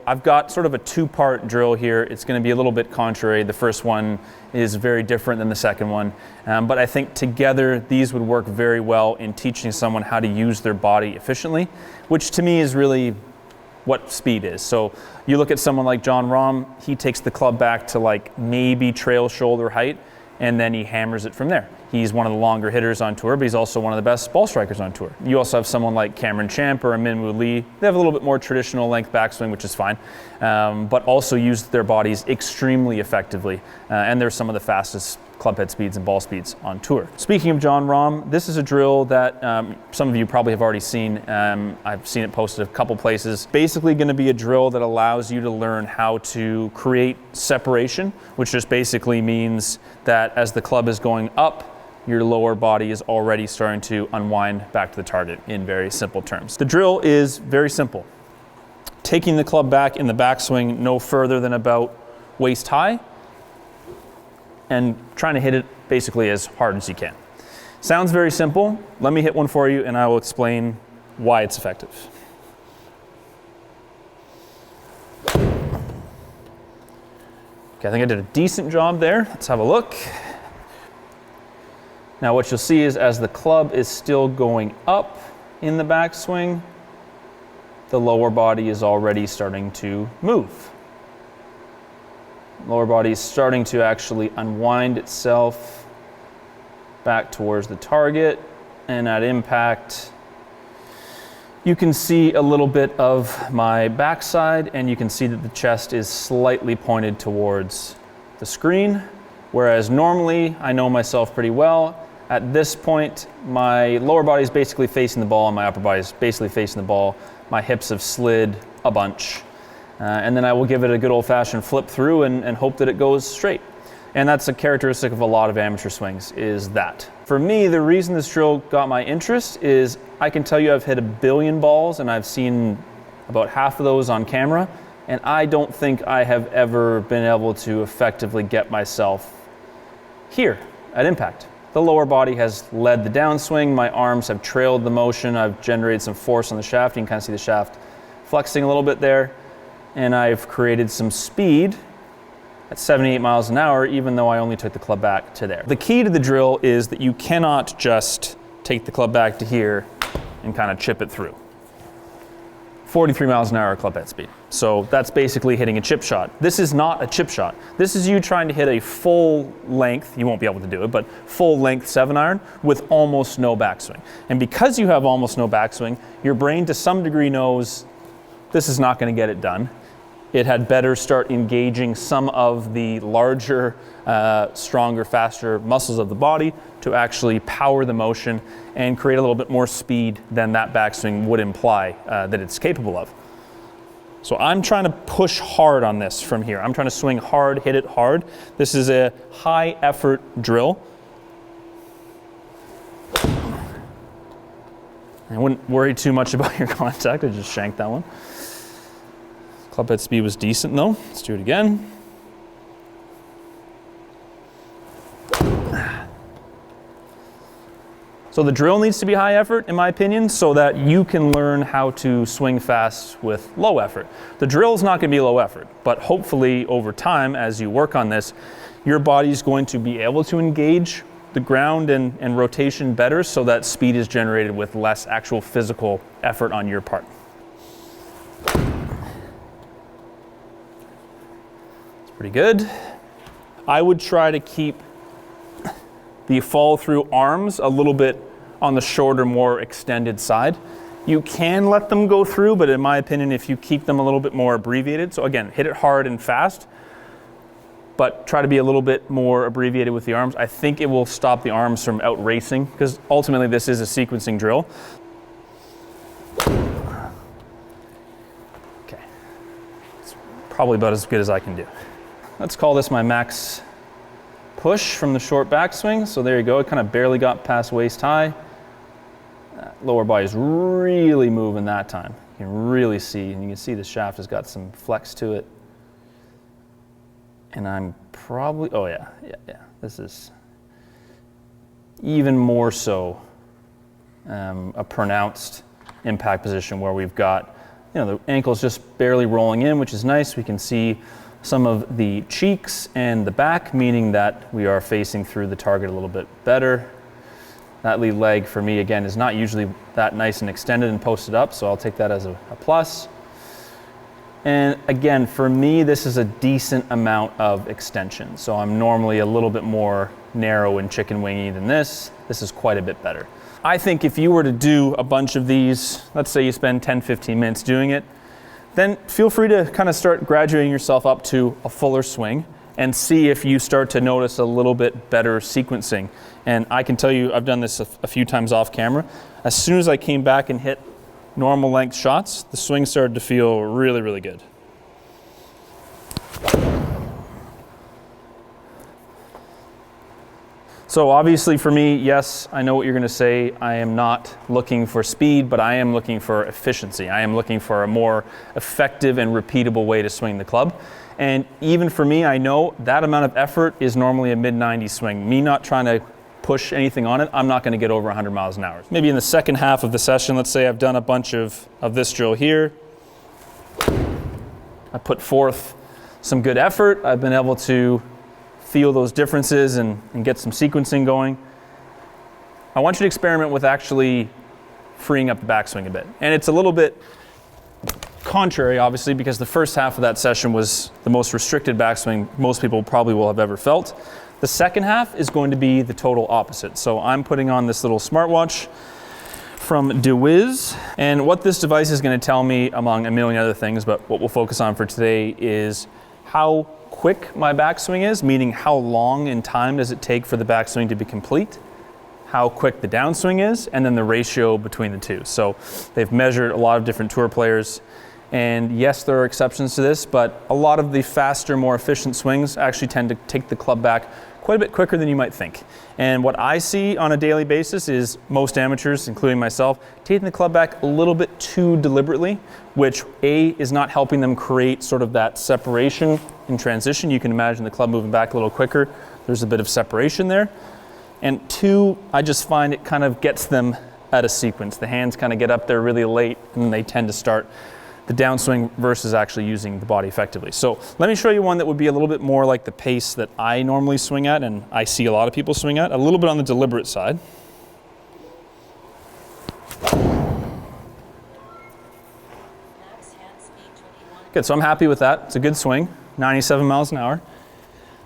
I've got sort of a two-part drill here. It's going to be a little bit contrary. The first one is very different than the second one, but I think together these would work very well in teaching someone how to use their body efficiently, which to me is really what speed is. So you look at someone like Jon Rahm, he takes the club back to like maybe trail shoulder height, and then he hammers it from there. He's one of the longer hitters on tour, but he's also one of the best ball strikers on tour. You also have someone like Cameron Champ or Minwoo Lee. They have a little bit more traditional length backswing, which is fine, but also use their bodies extremely effectively. And they're some of the fastest clubhead speeds and ball speeds on tour. Speaking of Jon Rahm, this is a drill that some of you probably have already seen. I've seen it posted a couple places. Basically going to be a drill that allows you to learn how to create separation, which just basically means that as the club is going up, your lower body is already starting to unwind back to the target in very simple terms. The drill is very simple. Taking the club back in the backswing no further than about waist high and trying to hit it basically as hard as you can. Sounds very simple. Let me hit one for you and I will explain why it's effective. Okay, I think I did a decent job there. Let's have a look. Now what you'll see is as the club is still going up in the backswing, the lower body is already starting to move. Lower body is starting to actually unwind itself back towards the target, and at impact, you can see a little bit of my backside, and you can see that the chest is slightly pointed towards the screen, whereas normally I know myself pretty well. At this point, my lower body is basically facing the ball and my upper body is basically facing the ball. My hips have slid a bunch. And then I will give it a good old-fashioned flip through and hope that it goes straight. And that's a characteristic of a lot of amateur swings, is that. For me, the reason this drill got my interest is I can tell you I've hit 1 billion balls and I've seen about half of those on camera, and I don't think I have ever been able to effectively get myself here at impact. The lower body has led the downswing, my arms have trailed the motion, I've generated some force on the shaft, you can kind of see the shaft flexing a little bit there, and I've created some speed at 78 miles an hour, even though I only took the club back to there. The key to the drill is that you cannot just take the club back to here and kind of chip it through. 43 miles an hour clubhead speed. So that's basically hitting a chip shot. This is not a chip shot. This is you trying to hit a full length, you won't be able to do it, but full length 7-iron with almost no backswing. And because you have almost no backswing, your brain to some degree knows this is not going to get it done. It had better start engaging some of the larger, stronger, faster muscles of the body to actually power the motion and create a little bit more speed than that backswing would imply that it's capable of. So I'm trying to push hard on this from here. I'm trying to swing hard, hit it hard. This is a high effort drill. I wouldn't worry too much about your contact. I just shanked that one. Clubhead speed was decent though. Let's do it again. So the drill needs to be high effort, in my opinion, so that you can learn how to swing fast with low effort. The drill is not going to be low effort, but hopefully over time, as you work on this, your body's going to be able to engage the ground and rotation better so that speed is generated with less actual physical effort on your part. Pretty good. I would try to keep the fall through arms a little bit on the shorter, more extended side. You can let them go through, but in my opinion, if you keep them a little bit more abbreviated, so again, hit it hard and fast, but try to be a little bit more abbreviated with the arms, I think it will stop the arms from out racing, because ultimately this is a sequencing drill. Okay, it's probably about as good as I can do. Let's call this my max push from the short backswing. So there you go, it kind of barely got past waist high. That lower body's really moving that time. You can really see, and you can see the shaft has got some flex to it. And I'm probably, oh yeah, this is even more so a pronounced impact position where we've got the ankle's just barely rolling in, which is nice. We can see some of the cheeks and the back, meaning that we are facing through the target a little bit better. That lead leg for me, again, is not usually that nice and extended and posted up, so I'll take that as a plus. And again, for me, this is a decent amount of extension. So I'm normally a little bit more narrow and chicken wingy than this. This is quite a bit better. I think if you were to do a bunch of these, let's say you spend 10, 15 minutes doing it, then feel free to kind of start graduating yourself up to a fuller swing and see if you start to notice a little bit better sequencing. And I can tell you, I've done this a few times off camera. As soon as I came back and hit normal length shots, the swing started to feel really, really good. So obviously for me, yes, I know what you're going to say. I am not looking for speed, but I am looking for efficiency. I am looking for a more effective and repeatable way to swing the club. And even for me, I know that amount of effort is normally a mid-90s swing. Me not trying to push anything on it, I'm not going to get over 100 miles an hour. Maybe in the second half of the session, let's say I've done a bunch of this drill here. I put forth some good effort. I've been able to feel those differences and get some sequencing going. I want you to experiment with actually freeing up the backswing a bit. And it's a little bit contrary, obviously, because the first half of that session was the most restricted backswing most people probably will have ever felt. The second half is going to be the total opposite. So I'm putting on this little smartwatch from DeWiz, and what this device is going to tell me, among a million other things, but what we'll focus on for today is how quick my backswing is, meaning how long in time does it take for the backswing to be complete, how quick the downswing is, and then the ratio between the two. So they've measured a lot of different tour players, and yes, there are exceptions to this, but a lot of the faster, more efficient swings actually tend to take the club back quite a bit quicker than you might think. And what I see on a daily basis is most amateurs, including myself, taking the club back a little bit too deliberately, which A, is not helping them create sort of that separation in transition. You can imagine the club moving back a little quicker. There's a bit of separation there. And two, I just find it kind of gets them out of sequence. The hands kind of get up there really late and then they tend to start the downswing versus actually using the body effectively. So let me show you one that would be a little bit more like the pace that I normally swing at and I see a lot of people swing at, a little bit on the deliberate side. Good, so I'm happy with that. It's a good swing, 97 miles an hour.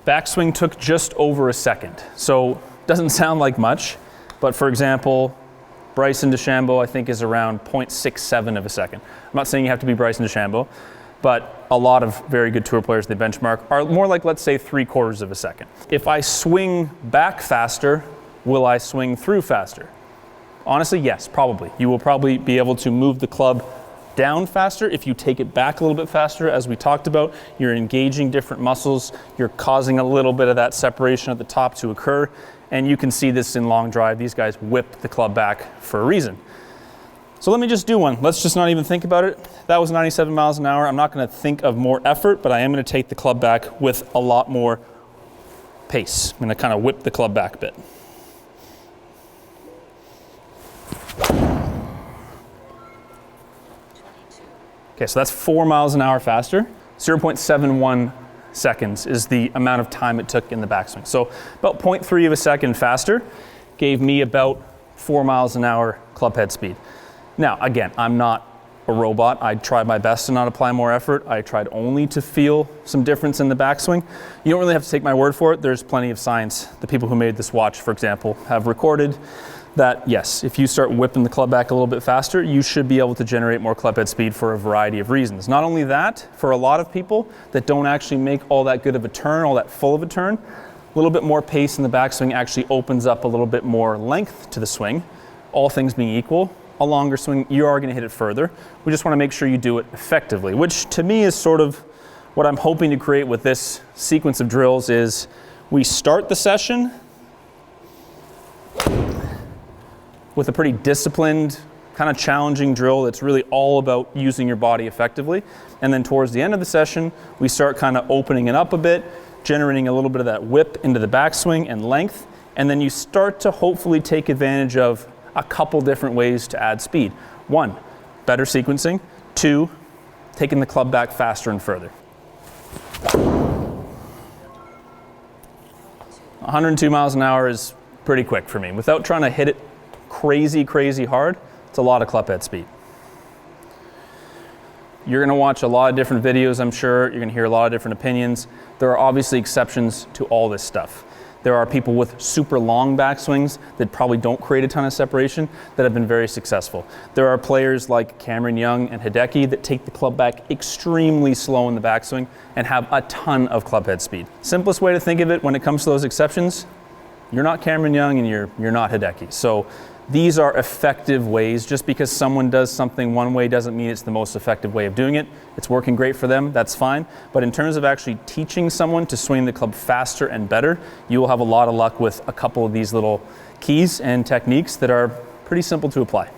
Backswing took just over a second. So doesn't sound like much, but for example, Bryson DeChambeau, I think, is around 0.67 of a second. I'm not saying you have to be Bryson DeChambeau, but a lot of very good tour players they benchmark are more like, let's say, 3/4 of a second. If I swing back faster, will I swing through faster? Honestly, yes, probably. You will probably be able to move the club down faster if you take it back a little bit faster. As we talked about, you're engaging different muscles, you're causing a little bit of that separation at the top to occur. And you can see this in long drive. These guys whip the club back for a reason. So let me just do one. Let's just not even think about it. That was 97 miles an hour. I'm not going to think of more effort, but I am going to take the club back with a lot more pace. I'm going to kind of whip the club back a bit. Okay, so that's 4 miles an hour faster. 0.71 seconds is the amount of time it took in the backswing. So about 0.3 of a second faster gave me about 4 miles an hour clubhead speed. Now, again, I'm not a robot. I tried my best to not apply more effort. I tried only to feel some difference in the backswing. You don't really have to take my word for it. There's plenty of science. The people who made this watch, for example, have recorded that, yes, if you start whipping the club back a little bit faster, you should be able to generate more clubhead speed for a variety of reasons. Not only that, for a lot of people that don't actually make all that good of a turn, all that full of a turn, a little bit more pace in the backswing actually opens up a little bit more length to the swing. All things being equal, a longer swing, you are going to hit it further. We just want to make sure you do it effectively, which to me is sort of what I'm hoping to create with this sequence of drills is we start the session with a pretty disciplined, kind of challenging drill that's really all about using your body effectively. And then towards the end of the session, we start kind of opening it up a bit, generating a little bit of that whip into the backswing and length. And then you start to hopefully take advantage of a couple different ways to add speed. One, better sequencing. 2, taking the club back faster and further. 102 miles an hour is pretty quick for me. Without trying to hit it crazy, crazy hard, it's a lot of clubhead speed. You're gonna watch a lot of different videos, I'm sure. You're gonna hear a lot of different opinions. There are obviously exceptions to all this stuff. There are people with super long backswings that probably don't create a ton of separation that have been very successful. There are players like Cameron Young and Hideki that take the club back extremely slow in the backswing and have a ton of clubhead speed. Simplest way to think of it when it comes to those exceptions, you're not Cameron Young and you're not Hideki. So these are effective ways. Just because someone does something one way doesn't mean it's the most effective way of doing it. It's working great for them, that's fine. But in terms of actually teaching someone to swing the club faster and better, you will have a lot of luck with a couple of these little keys and techniques that are pretty simple to apply.